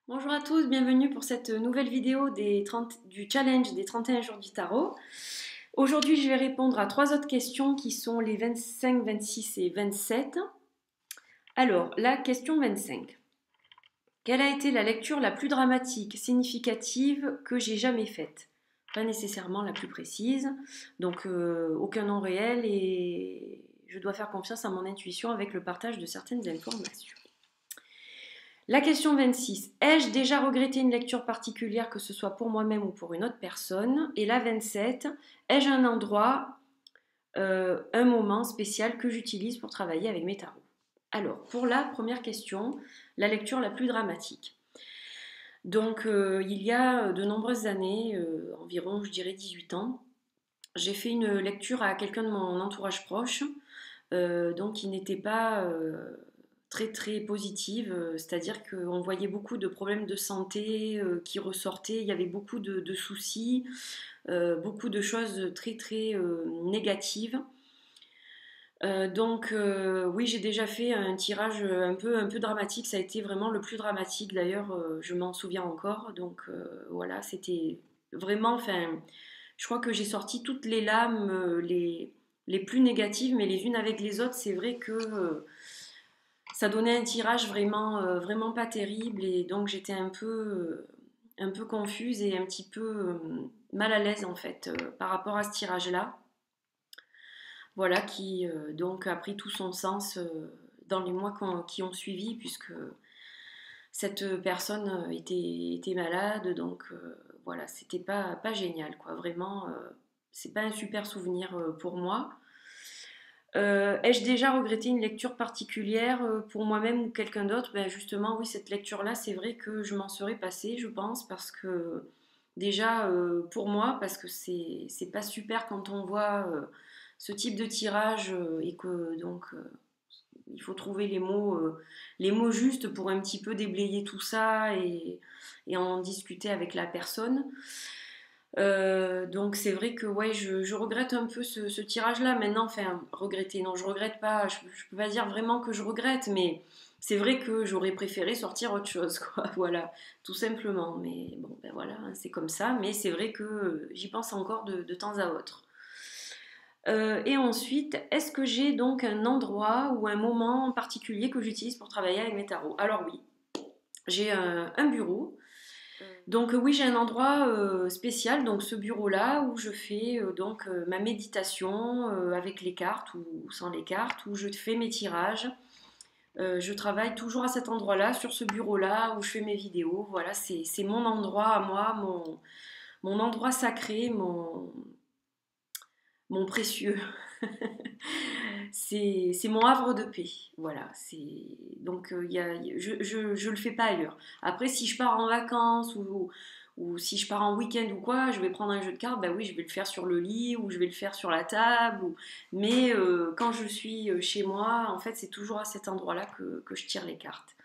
Bonjour à tous, bienvenue pour cette nouvelle vidéo du challenge des 31 jours du tarot. Aujourd'hui, je vais répondre à trois autres questions qui sont les 25, 26 et 27. Alors, la question 25. Quelle a été la lecture la plus dramatique, significative que j'ai jamais faite? Pas nécessairement la plus précise, donc aucun nom réel et je dois faire confiance à mon intuition avec le partage de certaines informations. La question 26. Ai-je déjà regretté une lecture particulière, que ce soit pour moi-même ou pour une autre personne? Et la 27. Ai-je un endroit, un moment spécial que j'utilise pour travailler avec mes tarots? Alors, pour la première question, la lecture la plus dramatique. Donc, il y a de nombreuses années, environ, je dirais 18 ans, j'ai fait une lecture à quelqu'un de mon entourage proche, donc qui n'était pas très très positive, c'est-à-dire qu'on voyait beaucoup de problèmes de santé qui ressortaient, il y avait beaucoup de soucis, beaucoup de choses très très négatives. Donc oui, j'ai déjà fait un tirage un peu dramatique, ça a été vraiment le plus dramatique d'ailleurs, je m'en souviens encore, donc voilà, c'était vraiment, enfin, je crois que j'ai sorti toutes les lames, les plus négatives, mais les unes avec les autres, c'est vrai que ça donnait un tirage vraiment, vraiment pas terrible et donc j'étais un peu confuse et un petit peu mal à l'aise en fait par rapport à ce tirage-là. Voilà qui donc a pris tout son sens dans les mois qui ont suivi puisque cette personne était malade donc voilà, c'était pas génial quoi, vraiment c'est pas un super souvenir pour moi. Ai-je déjà regretté une lecture particulière pour moi-même ou quelqu'un d'autre? Ben justement, oui, cette lecture-là, c'est vrai que je m'en serais passée, je pense, parce que déjà, pour moi, parce que c'est pas super quand on voit ce type de tirage et que donc il faut trouver les mots justes pour un petit peu déblayer tout ça et en discuter avec la personne. Donc c'est vrai que ouais, je regrette un peu ce tirage-là. Maintenant, enfin, regretter, non, je regrette pas. Je peux pas dire vraiment que je regrette, mais c'est vrai que j'aurais préféré sortir autre chose, quoi. Voilà, tout simplement. Mais bon, ben voilà, hein, c'est comme ça. Mais c'est vrai que j'y pense encore de temps à autre. Et ensuite, est-ce que j'ai donc un endroit ou un moment en particulier que j'utilise pour travailler avec mes tarots? Alors oui, j'ai un bureau. Donc oui, j'ai un endroit spécial, donc ce bureau-là où je fais donc ma méditation avec les cartes ou sans les cartes, où je fais mes tirages. Je travaille toujours à cet endroit-là, sur ce bureau-là, où je fais mes vidéos. Voilà, c'est mon endroit à moi, mon endroit sacré, mon précieux. C'est mon havre de paix. Voilà, donc je le fais pas ailleurs. Après, si je pars en vacances ou si je pars en week-end ou quoi, je vais prendre un jeu de cartes, bah oui, je vais le faire sur le lit ou je vais le faire sur la table. Mais quand je suis chez moi, en fait, c'est toujours à cet endroit-là que je tire les cartes.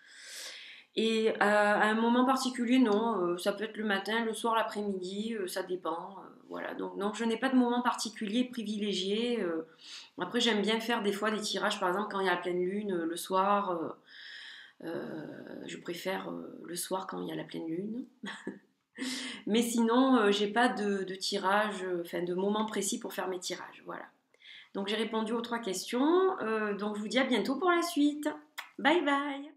Et à un moment particulier, non, ça peut être le matin, le soir, l'après-midi, ça dépend. Voilà, donc non, je n'ai pas de moment particulier privilégié. Après, j'aime bien faire des fois des tirages, par exemple, quand il y a la pleine lune, le soir. Je préfère le soir quand il y a la pleine lune. Mais sinon, j'ai pas de tirage, enfin de moment précis pour faire mes tirages. Voilà. Donc j'ai répondu aux trois questions. Donc je vous dis à bientôt pour la suite. Bye bye.